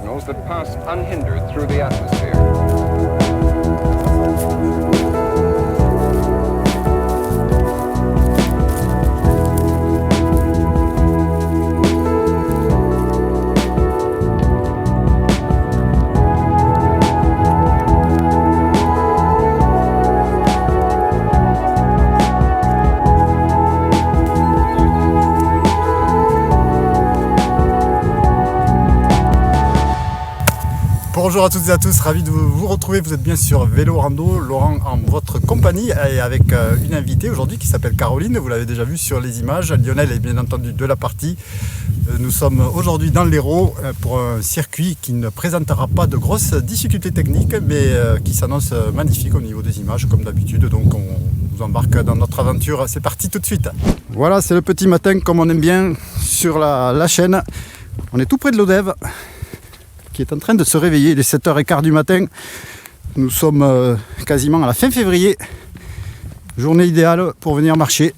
signals that pass unhindered through the atmosphere. Bonjour à toutes et à tous, ravi de vous retrouver. Vous êtes bien sur Vélo Rando, Laurent en votre compagnie et avec une invitée aujourd'hui qui s'appelle Caroline. Vous l'avez déjà vu sur les images. Lionel est bien entendu de la partie. Nous sommes aujourd'hui dans l'Hérault pour un circuit qui ne présentera pas de grosses difficultés techniques mais qui s'annonce magnifique au niveau des images comme d'habitude. Donc on vous embarque dans notre aventure. C'est parti tout de suite. Voilà, c'est le petit matin comme on aime bien sur la chaîne. On est tout près de l'Odève, qui est en train de se réveiller. Il est 7h15 du matin. Nous sommes quasiment à la fin février. Journée idéale pour venir marcher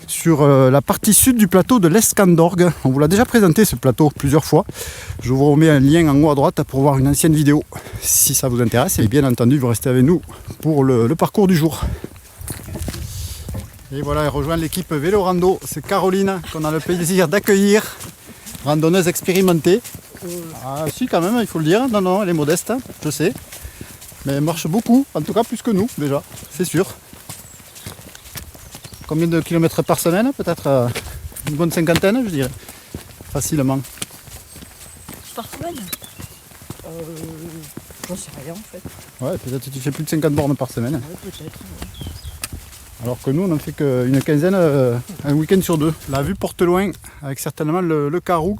sur la partie sud du plateau de l'Escandorgue. On vous l'a déjà présenté ce plateau plusieurs fois. Je vous remets un lien en haut à droite pour voir une ancienne vidéo si ça vous intéresse. Et bien entendu, vous restez avec nous pour le parcours du jour. Et voilà, elle rejoint l'équipe Vélo Rando. C'est Caroline qu'on a le plaisir d'accueillir. Randonneuse expérimentée. Ah si, quand même, il faut le dire. Non, elle est modeste, je sais. Mais elle marche beaucoup, en tout cas plus que nous déjà, c'est sûr. Combien de kilomètres par semaine? Peut-être une bonne cinquantaine, je dirais. Facilement. Par semaine j'en sais rien en fait. Ouais, peut-être que tu fais plus de 50 bornes par semaine. Ouais, peut-être. Ouais. Alors que nous, on en fait qu'une quinzaine un week-end sur deux. La vue porte loin, avec certainement le Caroux,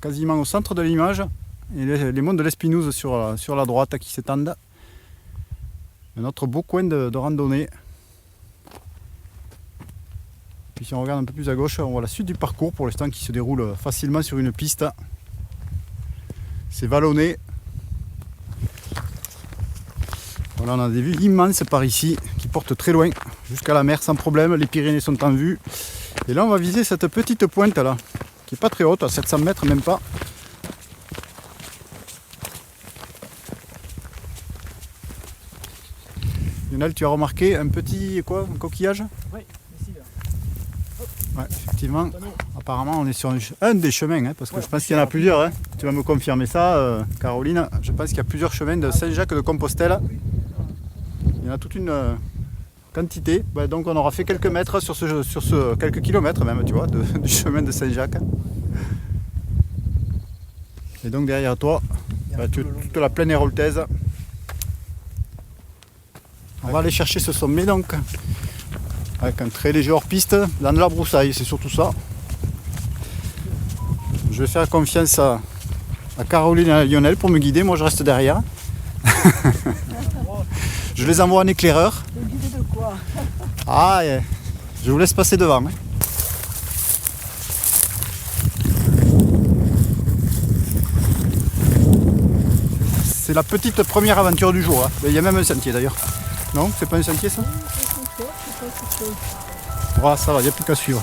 quasiment au centre de l'image, et les monts de l'Espinouse sur la droite qui s'étendent. Un autre beau coin de randonnée. Puis si on regarde un peu plus à gauche, on voit la suite du parcours pour l'instant qui se déroule facilement sur une piste. C'est vallonné. Voilà, on a des vues immenses par ici qui portent très loin, jusqu'à la mer sans problème. Les Pyrénées sont en vue. Et là on va viser cette petite pointe là, qui n'est pas très haute, à 700 mètres même pas. Lionel, tu as remarqué un petit un coquillage? Oui, ici là. Ouais, effectivement. Apparemment on est sur un des chemins, hein, parce que je pense qu'il y en a plusieurs. Hein. Tu vas me confirmer ça, Caroline. Je pense qu'il y a plusieurs chemins de Saint-Jacques de Compostelle. Il y en a toute une quantité. Ouais, donc on aura fait quelques mètres sur ce quelques kilomètres même, tu vois, du chemin de Saint-Jacques. Et donc derrière toi, toute la plaine héroltaise. On va aller chercher ce sommet donc, avec un très léger hors-piste, dans de la broussaille, c'est surtout ça. Je vais faire confiance à Caroline et à Lionel pour me guider, moi je reste derrière. Je les envoie en éclaireur. Le guider de quoi? Ah, je vous laisse passer devant. Hein. C'est la petite première aventure du jour. Hein. Il y a même un sentier d'ailleurs. Non, c'est pas un sentier ça? Voilà, ça va, il n'y a plus qu'à suivre.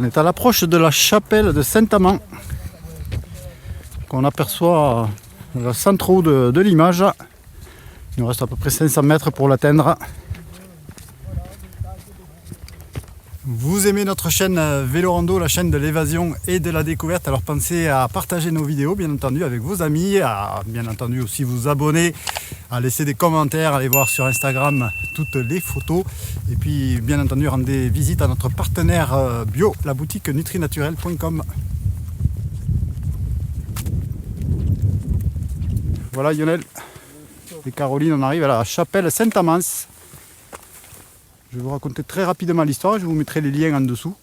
On est à l'approche de la chapelle de Saint-Amand qu'on aperçoit le centre haut de l'image. Il nous reste à peu près 500 mètres pour l'atteindre. Vous aimez notre chaîne Vélo Rando, la chaîne de l'évasion et de la découverte, alors pensez à partager nos vidéos bien entendu avec vos amis, à bien entendu aussi vous abonner, à laisser des commentaires, à aller voir sur Instagram toutes les photos et puis bien entendu rendez visite à notre partenaire bio, la boutique nutrinaturel.com. Voilà Lionel et Caroline, on arrive à la chapelle Saint-Amand. Je vais vous raconter très rapidement l'histoire, je vous mettrai les liens en dessous.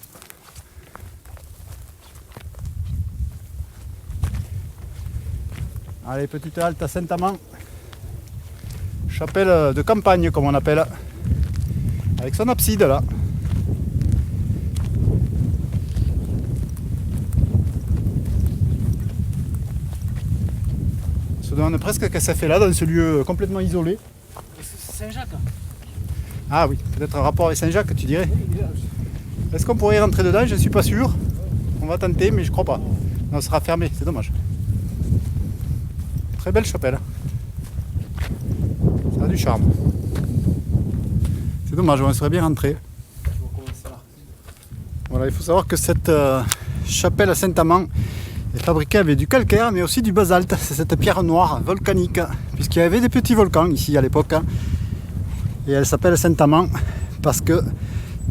Allez, petite halte à Saint-Amand. Chapelle de campagne comme on appelle. Avec son abside là. On se demande presque qu'elle s'est fait là, dans ce lieu complètement isolé. C'est Saint-Jacques. Ah oui, peut-être un rapport avec Saint-Jacques, tu dirais. Est-ce qu'on pourrait y rentrer dedans? Je ne suis pas sûr. On va tenter, mais je crois pas. Non, ce sera fermé, c'est dommage. Très belle chapelle. Ça a du charme. C'est dommage, on serait bien rentré. Voilà, il faut savoir que cette chapelle à Saint-Amand est fabriquée avec du calcaire, mais aussi du basalte. C'est cette pierre noire volcanique, puisqu'il y avait des petits volcans ici à l'époque. Et elle s'appelle Saint-Amand parce qu'il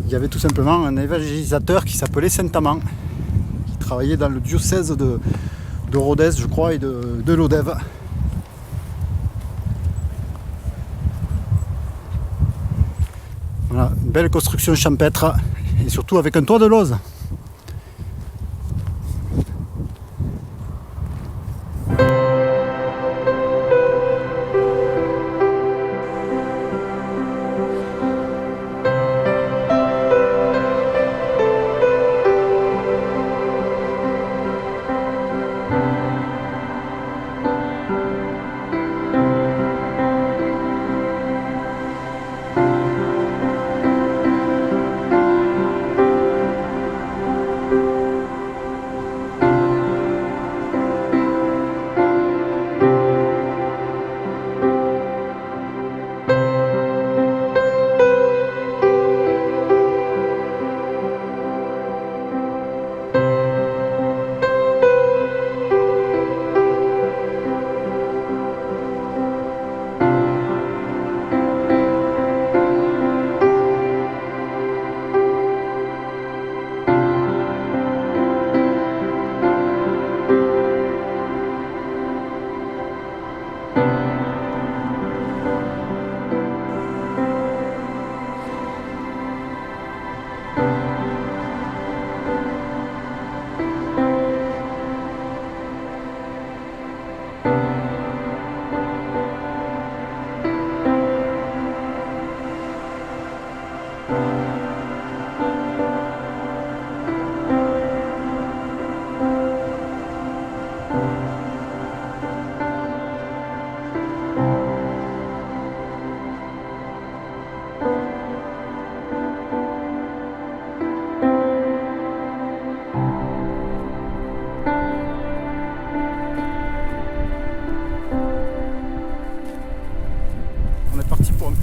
y avait tout simplement un évangélisateur qui s'appelait Saint-Amand, qui travaillait dans le diocèse de Rodez, je crois, et de Lodève. Voilà, une belle construction champêtre et surtout avec un toit de lauze.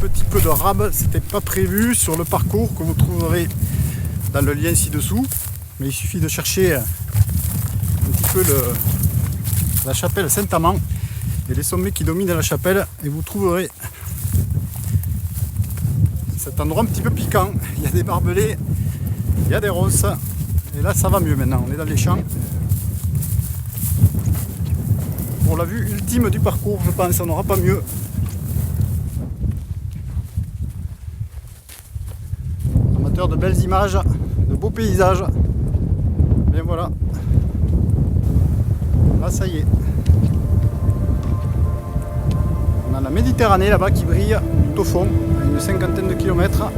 Petit peu de rab, c'était pas prévu sur le parcours que vous trouverez dans le lien ci-dessous, mais il suffit de chercher un petit peu la chapelle Saint-Amand et les sommets qui dominent la chapelle et vous trouverez cet endroit un petit peu piquant. Il y a des barbelés, il y a des ronces et là ça va mieux maintenant, on est dans les champs. Pour la vue ultime du parcours, je pense, on n'aura pas mieux. De belles images, de beaux paysages. Bien voilà. Là ça y est. On a la Méditerranée là-bas qui brille tout au fond, à une cinquantaine de kilomètres.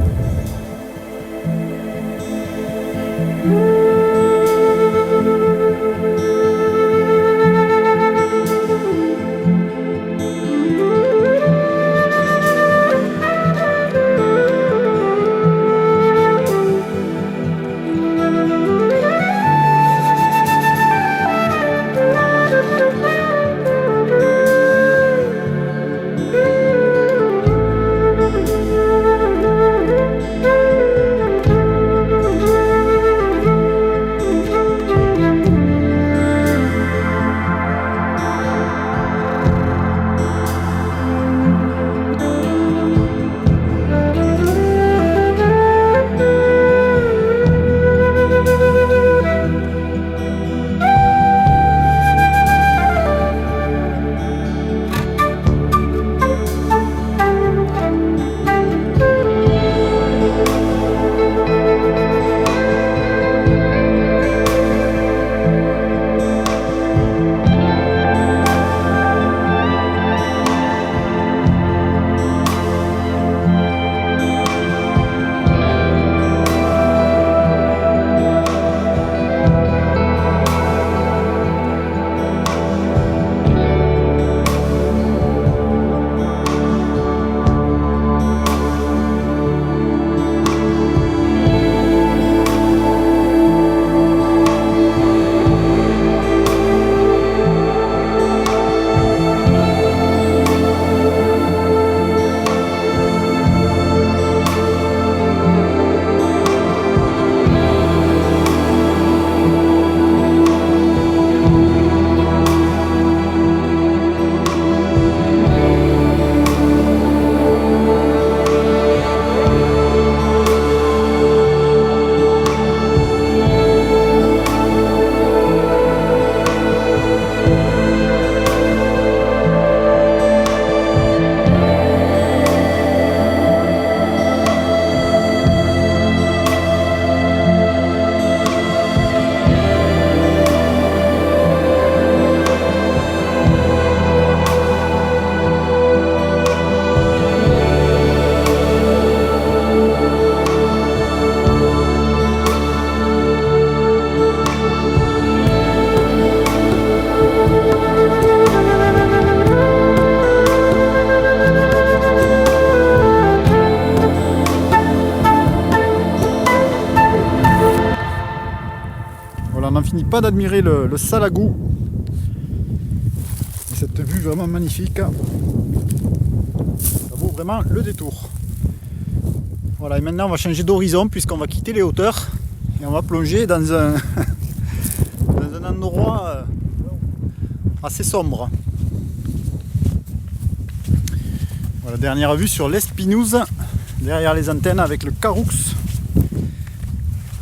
pas d'admirer le Salagou. Et cette vue vraiment magnifique. Ça vaut vraiment le détour. Voilà, et maintenant on va changer d'horizon puisqu'on va quitter les hauteurs et on va plonger dans un, dans un endroit assez sombre. Voilà, dernière vue sur l'Espinouse, derrière les antennes avec le Caroux,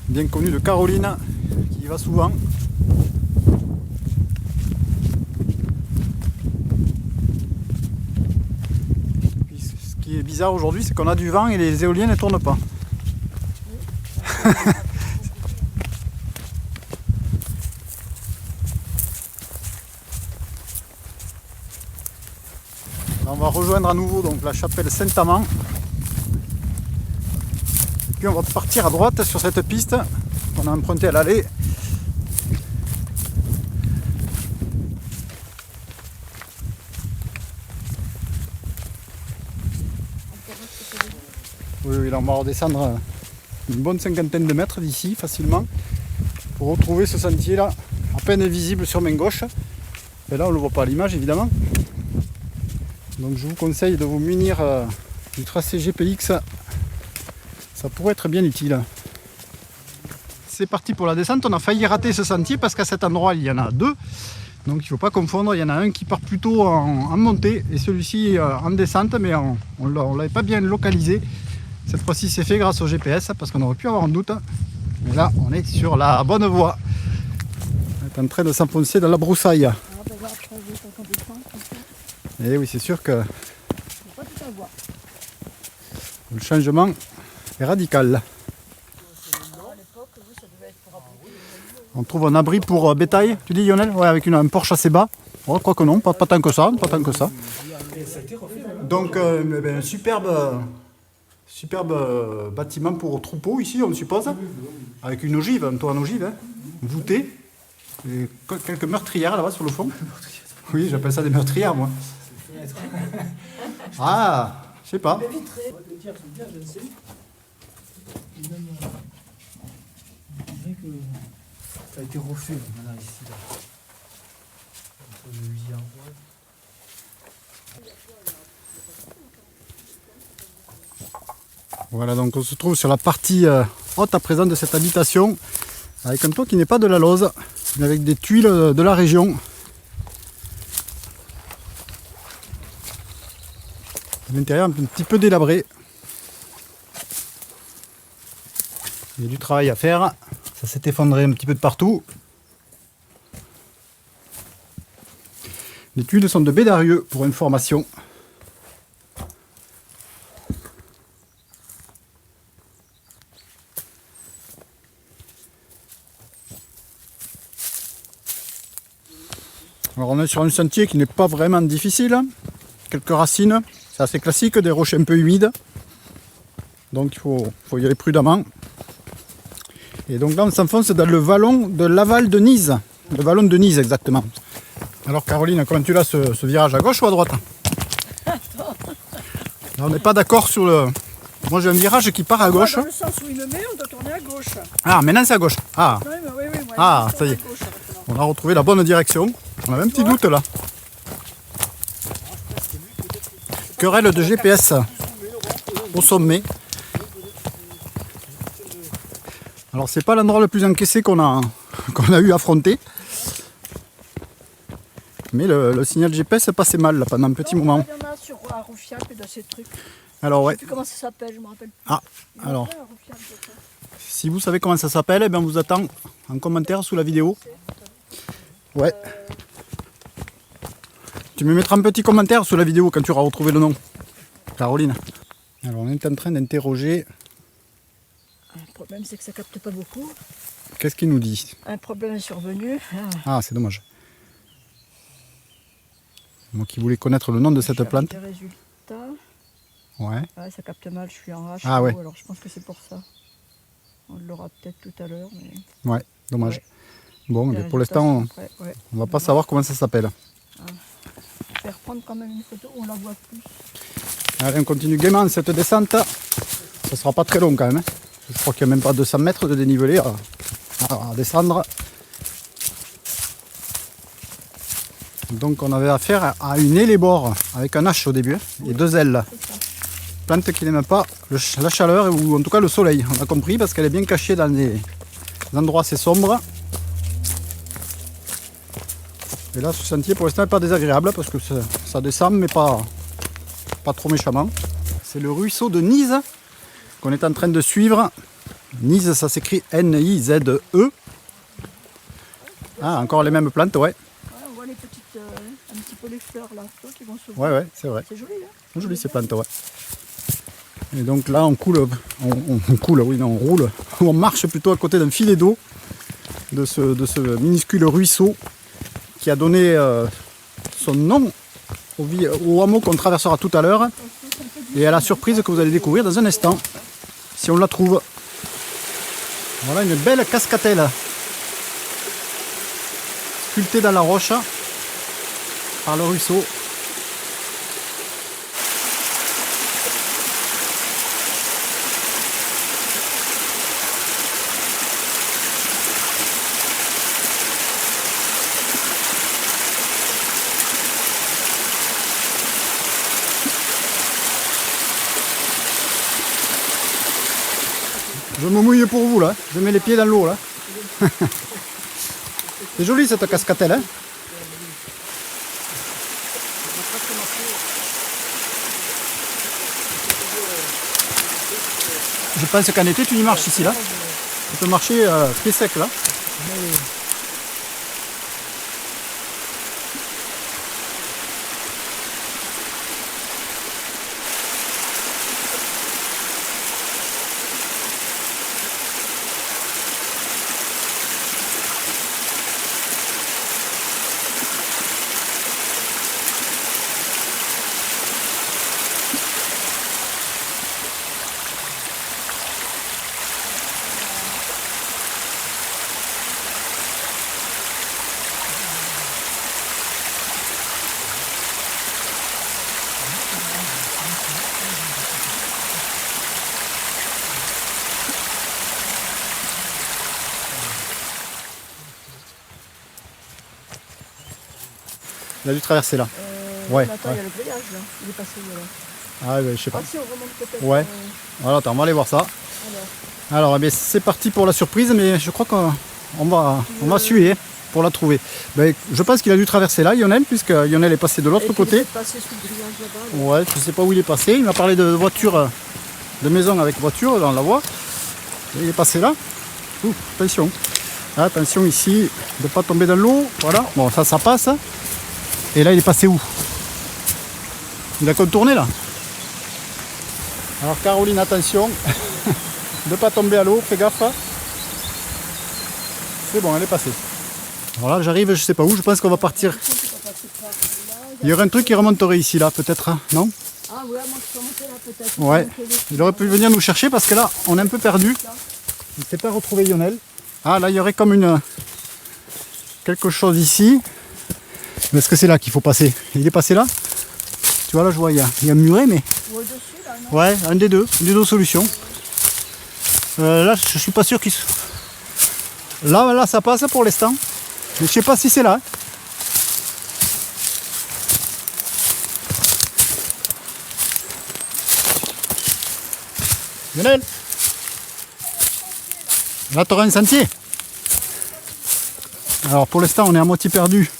bien connu de Caroline, qui y va souvent. Ce qui est bizarre aujourd'hui, c'est qu'on a du vent et les éoliennes ne tournent pas. Là, on va rejoindre à nouveau donc, la chapelle Saint-Amand. Et puis on va partir à droite sur cette piste qu'on a empruntée à l'aller. Oui, là on va redescendre une bonne cinquantaine de mètres d'ici facilement pour retrouver ce sentier là, à peine visible sur main gauche. Et là on ne le voit pas à l'image évidemment. Donc je vous conseille de vous munir du tracé GPX, ça pourrait être bien utile. C'est parti pour la descente, on a failli rater ce sentier parce qu'à cet endroit il y en a deux. Donc il ne faut pas confondre, il y en a un qui part plutôt en montée et celui-ci en descente, mais on ne l'avait pas bien localisé. Cette fois-ci c'est fait grâce au GPS parce qu'on aurait pu avoir un doute. Mais là on est sur la bonne voie. On est en train de s'enfoncer dans la broussaille. Et oui, c'est sûr que le changement est radical. On trouve un abri pour bétail, tu dis Lionel? Ouais, avec un porche assez bas. Oh, quoi que non, pas tant que ça, pas tant que ça. Donc un superbe bâtiment pour troupeau ici, on suppose, avec une ogive, un toit en ogive, hein, voûté, et quelques meurtrières là-bas sur le fond. Oui, j'appelle ça des meurtrières moi. Ah, je sais pas. Ça a été refait maintenant ici. Là. Voilà, donc on se trouve sur la partie haute à présent de cette habitation, avec un toit qui n'est pas de la Lose, mais avec des tuiles de la région. L'intérieur un petit peu délabré. Il y a du travail à faire. Ça s'est effondré un petit peu de partout. Les tuiles sont de Bédarieux pour information. Alors on est sur un sentier qui n'est pas vraiment difficile. Quelques racines. C'est assez classique, des rochers un peu humides. Donc il faut y aller prudemment. Et donc là on s'enfonce dans le vallon de Laval de Nise. Le vallon de Nise exactement. Alors Caroline, comment tu l'as ce virage, à gauche ou à droite? Là, on n'est pas d'accord sur le... Moi j'ai un virage qui part à gauche. Dans le sens où il me met, on doit tourner à gauche. Ah, maintenant c'est à gauche. Ah, Oui, moi, ah ça y est. On a retrouvé la bonne direction. On avait un petit doute là. Querelle de GPS au sommet. Alors c'est pas l'endroit le plus encaissé qu'on a eu à affronter. Mais le signal GPS passait mal là, pendant un petit moment. Il y en a sur Roufiac et dans ces trucs. Alors ouais. Je sais plus comment ça s'appelle, je me rappelle plus. Ah, alors. Si vous savez comment ça s'appelle, eh bien on vous attend en commentaire sous la vidéo. Ouais. Tu me mettras un petit commentaire sous la vidéo quand tu auras retrouvé le nom. Caroline. Alors on est en train d'interroger. Le problème c'est que ça capte pas beaucoup. Qu'est-ce qu'il nous dit? Un problème est survenu. Ah, c'est dommage. Moi qui voulais connaître le nom de cette plante. Des résultats. Ouais. Ouais, ça capte mal, je suis en H. Ah ouais. Alors je pense que c'est pour ça. On l'aura peut-être tout à l'heure. Mais... Ouais, dommage. Ouais. Bon, mais pour l'instant, on va pas savoir comment ça s'appelle. Je vais reprendre quand même une photo où on la voit plus. Allez, on continue gaiement cette descente. Ça sera pas très long quand même. Je crois qu'il n'y a même pas 200 mètres de dénivelé à descendre. Donc on avait affaire à une élébore avec un H au début hein, et 2 L. Plante qui n'aime pas la chaleur ou en tout cas le soleil. On a compris parce qu'elle est bien cachée dans des endroits assez sombres. Et là ce sentier pour l'instant n'est pas désagréable parce que ça descend mais pas trop méchamment. C'est le ruisseau de Nise qu'on est en train de suivre. Nise ça s'écrit N-I-Z-E. Ah encore les mêmes plantes ouais. On voit les petites, un petit peu les fleurs là, qui vont se Ouais c'est vrai. C'est joli hein. C'est joli ces plantes ouais. Et donc là on roule, on marche plutôt à côté d'un filet d'eau de ce minuscule ruisseau qui a donné son nom au hameau qu'on traversera tout à l'heure et à la surprise que vous allez découvrir dans un instant, si on la trouve. Voilà une belle cascatelle sculptée dans la roche par le ruisseau. Je me mouille pour vous là, je mets les pieds dans l'eau là. C'est joli cette cascatelle hein. Je pense qu'en été tu y marches ici là. Tu peux marcher pied sec là. Il a dû traverser là. Ouais. Attends, il y a le grillage là. Il est passé où là? Ah ouais, je sais pas. Ah si, on remonte peut-être. Ouais. Voilà, attends, on va aller voir ça. Alors eh bien, c'est parti pour la surprise, mais je crois qu'on va suer pour la trouver. Ben, je pense qu'il a dû traverser là, Lionel, puisque Lionel est passé de l'autre côté. Il est passé sous le grillage là-bas. Là. Ouais, je sais pas où il est passé. Il m'a parlé de voiture, de maison avec voiture, on la voit. Et il est passé là. Ouh, attention. Attention ici, de ne pas tomber dans l'eau. Voilà, bon ça passe. Et là il est passé où? Il a contourné là. Alors Caroline, attention de ne pas tomber à l'eau, fais gaffe. C'est bon, elle est passée. Voilà, j'arrive, je sais pas où, je pense qu'on va partir. Il y aurait un truc qui remonterait ici là, peut-être, non? Ah ouais, moi je peux monter là peut-être. Ouais, il aurait pu venir nous chercher parce que là on est un peu perdu. Il ne s'est pas retrouvé Lionel. Ah là il y aurait comme quelque chose ici. Mais est-ce que c'est là qu'il faut passer? Il est passé là? Tu vois là je vois il y a un muret mais. Ou au-dessus là, non? Ouais, une des deux solutions. Là je suis pas sûr qu'il. Là ça passe pour l'instant. Mais je sais pas si c'est là. Lionel, là tu auras un sentier. Alors pour l'instant on est à moitié perdu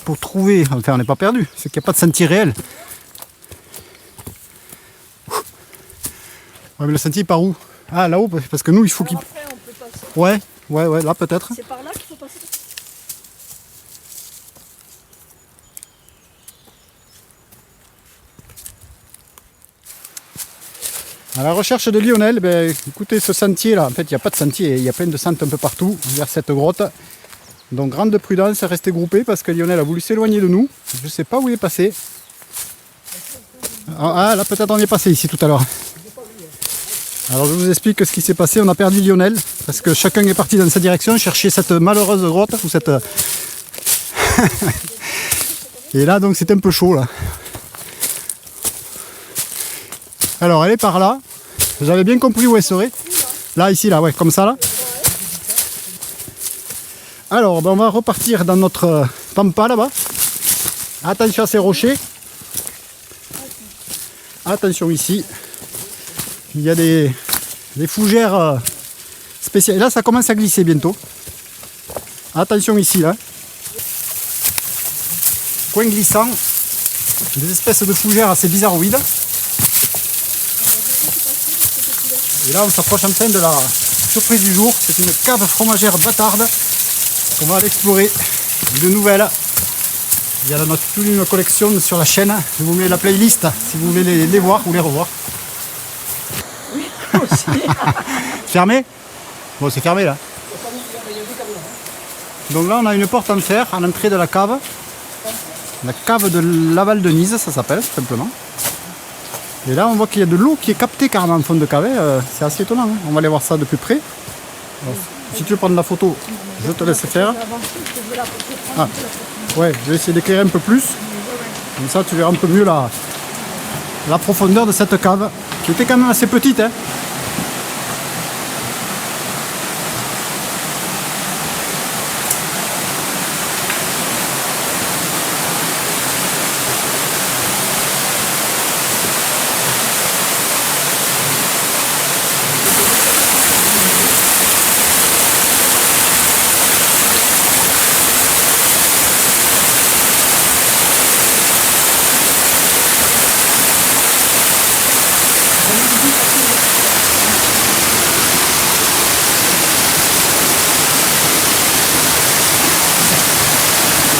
pour trouver, enfin on n'est pas perdu, c'est qu'il n'y a pas de sentier réel. Ouais mais le sentier par où? Ah là-haut parce que nous il faut qu'il... Après on peut passer. Ouais là peut-être. C'est par là qu'il faut passer. À la recherche de Lionel, ben, écoutez ce sentier là, en fait il n'y a pas de sentier, il y a plein de sentes un peu partout vers cette grotte. Donc grande prudence, restez groupés parce que Lionel a voulu s'éloigner de nous. Je ne sais pas où il est passé. Ah là peut-être on est passé ici tout à l'heure. Alors je vous explique ce qui s'est passé, on a perdu Lionel parce que chacun est parti dans sa direction chercher cette malheureuse grotte ou cette... Et là donc c'est un peu chaud là. Alors elle est par là, j'avais bien compris où elle serait. Là, ici, là, ouais, comme ça là. Alors ben, on va repartir dans notre pampa là-bas. Attention à ces rochers. Attention ici. Il y a des fougères spéciales. Là, ça commence à glisser bientôt. Attention ici, là. Coin glissant. Des espèces de fougères assez bizarroïdes. Et là, on s'approche enfin de la surprise du jour. C'est une cave fromagère bâtarde qu'on va aller explorer. De nouvelles. Il y a toute une collection sur la chaîne. Je vous mets la playlist si vous voulez les voir ou les revoir. Oui, aussi. Fermé? Bon, c'est fermé là. Donc là, on a une porte en fer à l'entrée de la cave. La cave de Laval de Nise, ça s'appelle tout simplement. Et là, on voit qu'il y a de l'eau qui est captée carrément en fond de cave. C'est assez étonnant. Hein. On va aller voir ça de plus près. Alors, si tu veux prendre la photo, je te laisse faire. Ah. Ouais, je vais essayer d'éclairer un peu plus. Comme ça, tu verras un peu mieux la profondeur de cette cave, qui était quand même assez petite. Hein.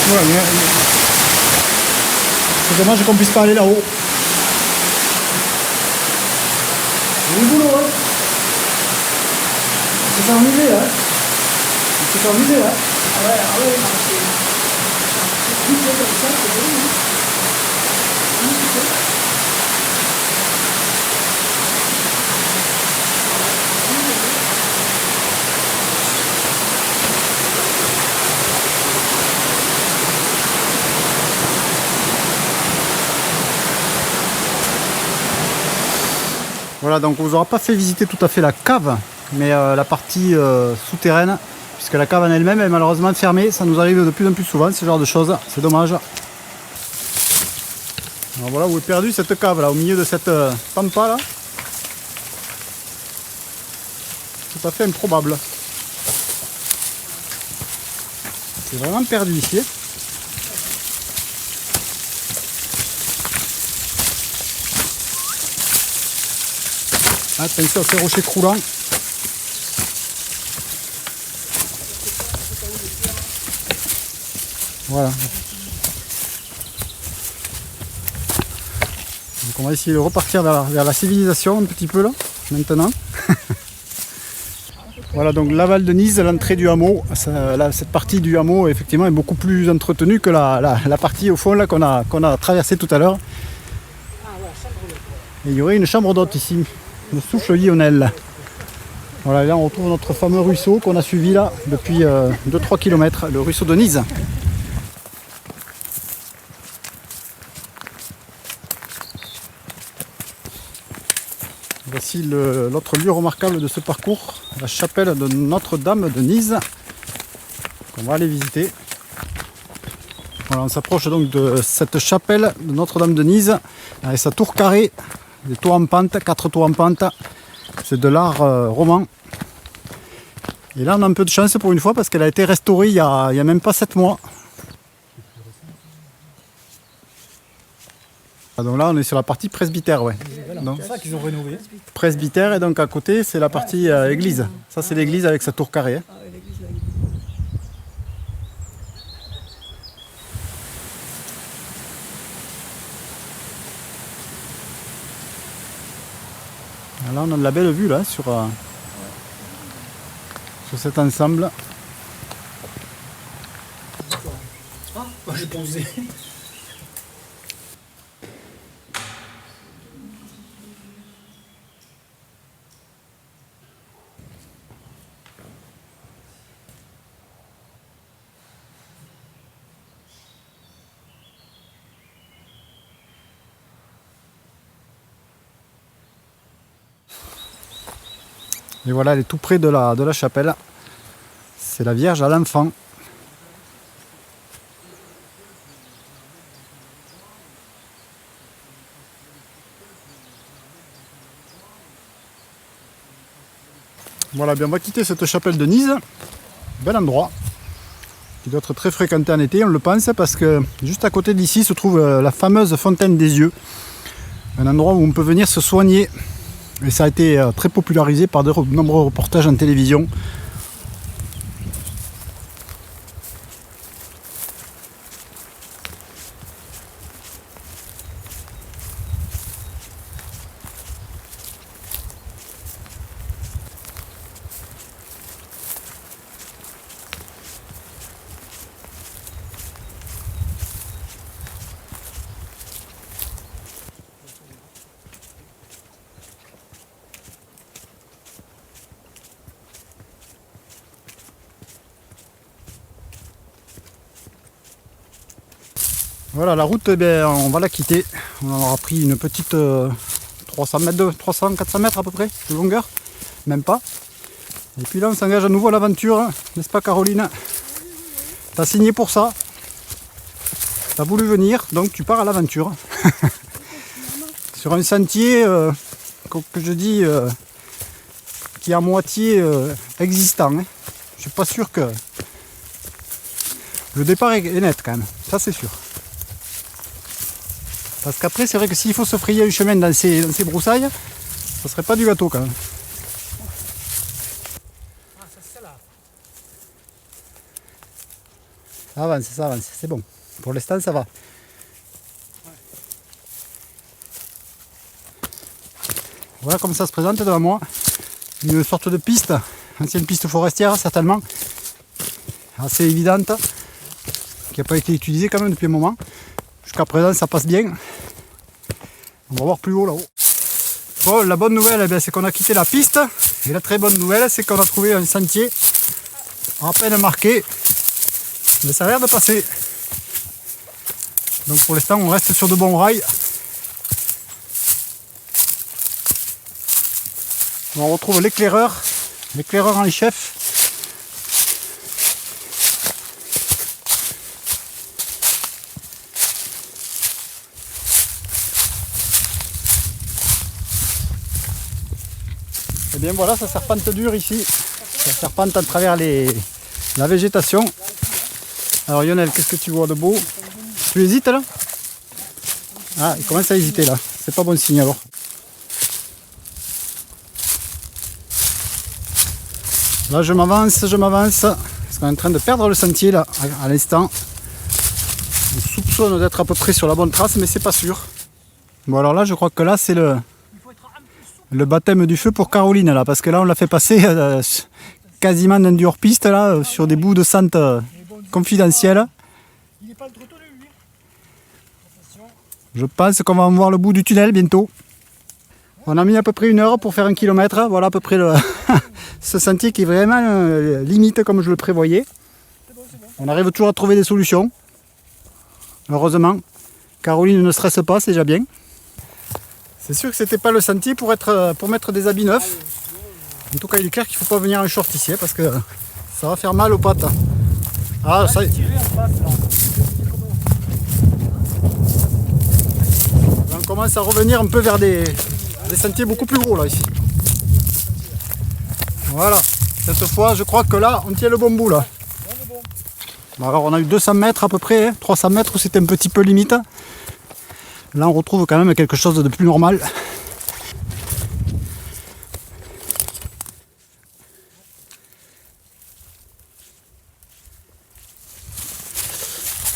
Ouais, c'est dommage qu'on puisse pas aller là-haut. C'est le boulot, hein. Il s'est amusé, là. Il s'est amusé, là. Ah ouais, non, c'est comme ça, c'est bon, hein. Voilà, donc on vous aura pas fait visiter tout à fait la cave, mais la partie souterraine, puisque la cave en elle-même est malheureusement fermée. Ça nous arrive de plus en plus souvent, ce genre de choses, c'est dommage. Alors voilà où est perdue cette cave là, au milieu de cette pampa là. Tout à fait improbable. C'est vraiment perdu ici. Attention à ces rochers croulants. Voilà. Donc on va essayer de repartir vers la civilisation un petit peu là, maintenant. Voilà, donc Laval de Nise, l'entrée du hameau. Cette partie du hameau effectivement est beaucoup plus entretenue que la partie au fond là qu'on a traversée tout à l'heure. Et il y aurait une chambre d'hôte ici. Le souffle Lionel. Voilà, là on retrouve notre fameux ruisseau qu'on a suivi là depuis 2-3 km, le ruisseau de Nise. Voici l'autre lieu remarquable de ce parcours, la chapelle de Notre-Dame de Nise, qu'on va aller visiter. Voilà, on s'approche donc de cette chapelle de Notre-Dame de Nise, avec sa tour carrée, des tours en pente, 4 tours en pente. C'est de l'art roman. Et là on a un peu de chance pour une fois parce qu'elle a été restaurée il y a même pas 7 mois. Donc là on est sur la partie presbytère, ouais. Donc, C'est ça qu'ils ont rénové. presbytère, et donc à côté c'est la partie église. Ça c'est l'église avec sa tour carrée. Hein. Là on a de la belle vue là sur cet ensemble. Moi j'ai posé. Et voilà, elle est tout près de la chapelle. C'est la Vierge à l'enfant. Voilà, bien on va quitter cette chapelle de Nise. Bel endroit. Qui doit être très fréquenté en été, on le pense, parce que juste à côté d'ici se trouve la fameuse fontaine des yeux. Un endroit où on peut venir se soigner. Et ça a été très popularisé par de nombreux reportages en télévision. Voilà, la route, on va la quitter. On en aura pris une petite 300 mètres, 400 mètres à peu près de longueur, même pas. Et puis là, on s'engage à nouveau à l'aventure, hein. N'est-ce pas, Caroline? T'as signé pour ça. T'as voulu venir, donc tu pars à l'aventure. Sur un sentier, que je dis, qui est à moitié existant. Hein. Je suis pas sûr que... Le départ est net quand même, ça c'est sûr. Parce qu'après, c'est vrai que s'il faut se frayer un chemin dans ces broussailles, ça serait pas du gâteau quand même. Ah, c'est là. Ça avance, c'est bon. Pour l'instant, ça va. Voilà comme ça se présente devant moi. Une sorte de piste, ancienne piste forestière certainement, assez évidente, qui n'a pas été utilisée quand même depuis un moment. Jusqu'à présent, ça passe bien. On va voir plus haut là-haut. Bon, la bonne nouvelle, c'est qu'on a quitté la piste. Et la très bonne nouvelle, c'est qu'on a trouvé un sentier à peine marqué. Mais ça a l'air de passer. Donc pour l'instant, on reste sur de bons rails. On retrouve l'éclaireur en chef. Et bien voilà, ça serpente dure ici. Ça serpente à travers la végétation. Alors Lionel, qu'est-ce que tu vois de beau? Tu hésites là? Ah, il commence à hésiter là. C'est pas bon signe alors. Là je m'avance, parce qu'on est en train de perdre le sentier là, à l'instant. On soupçonne d'être à peu près sur la bonne trace, mais c'est pas sûr. Bon alors là, je crois que là c'est le baptême du feu pour Caroline là, parce que là on l'a fait passer quasiment dans du hors-piste là, sur des bouts de sente confidentiels. Il n'est pas trop tenu, lui. Je pense qu'on va voir le bout du tunnel bientôt. On a mis à peu près 1 heure pour faire 1 kilomètre. Voilà à peu près ce sentier qui est vraiment limite comme je le prévoyais. On arrive toujours à trouver des solutions. Heureusement, Caroline ne stresse pas, c'est déjà bien. C'est sûr que c'était pas le sentier pour mettre des habits neufs. En tout cas, il est clair qu'il ne faut pas venir en short ici, parce que ça va faire mal aux pattes. Ah, ça... On commence à revenir un peu vers des sentiers beaucoup plus gros là ici. Voilà, cette fois je crois que là on tient le bon bout là. Bon, alors on a eu 200 mètres à peu près, 300 mètres où c'était un petit peu limite. Là on retrouve quand même quelque chose de plus normal.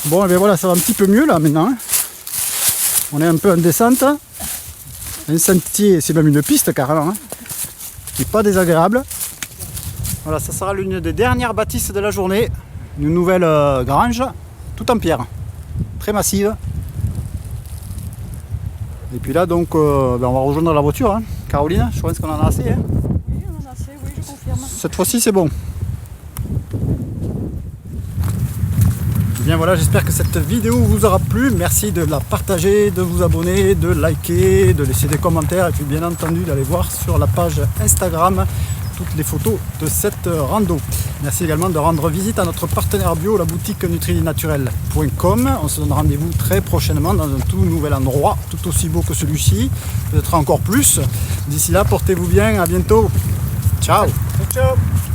Bon et bien voilà, ça va un petit peu mieux là maintenant. On est un peu en descente. Un sentier, c'est même une piste carrément, hein, qui n'est pas désagréable. Voilà, ça sera l'une des dernières bâtisses de la journée. Une nouvelle grange, tout en pierre, très massive. Et puis là, donc, on va rejoindre la voiture. Hein. Caroline, je pense qu'on en a assez. Hein. Oui, on en a assez, oui, je confirme. Cette fois-ci, c'est bon. Bien voilà, j'espère que cette vidéo vous aura plu. Merci de la partager, de vous abonner, de liker, de laisser des commentaires et puis bien entendu d'aller voir sur la page Instagram toutes les photos de cette rando. Merci également de rendre visite à notre partenaire bio, la boutique nutrinaturel.com. On se donne rendez-vous très prochainement dans un tout nouvel endroit, tout aussi beau que celui-ci, peut-être encore plus. D'ici là, portez-vous bien, à bientôt. Ciao. Ciao, ciao.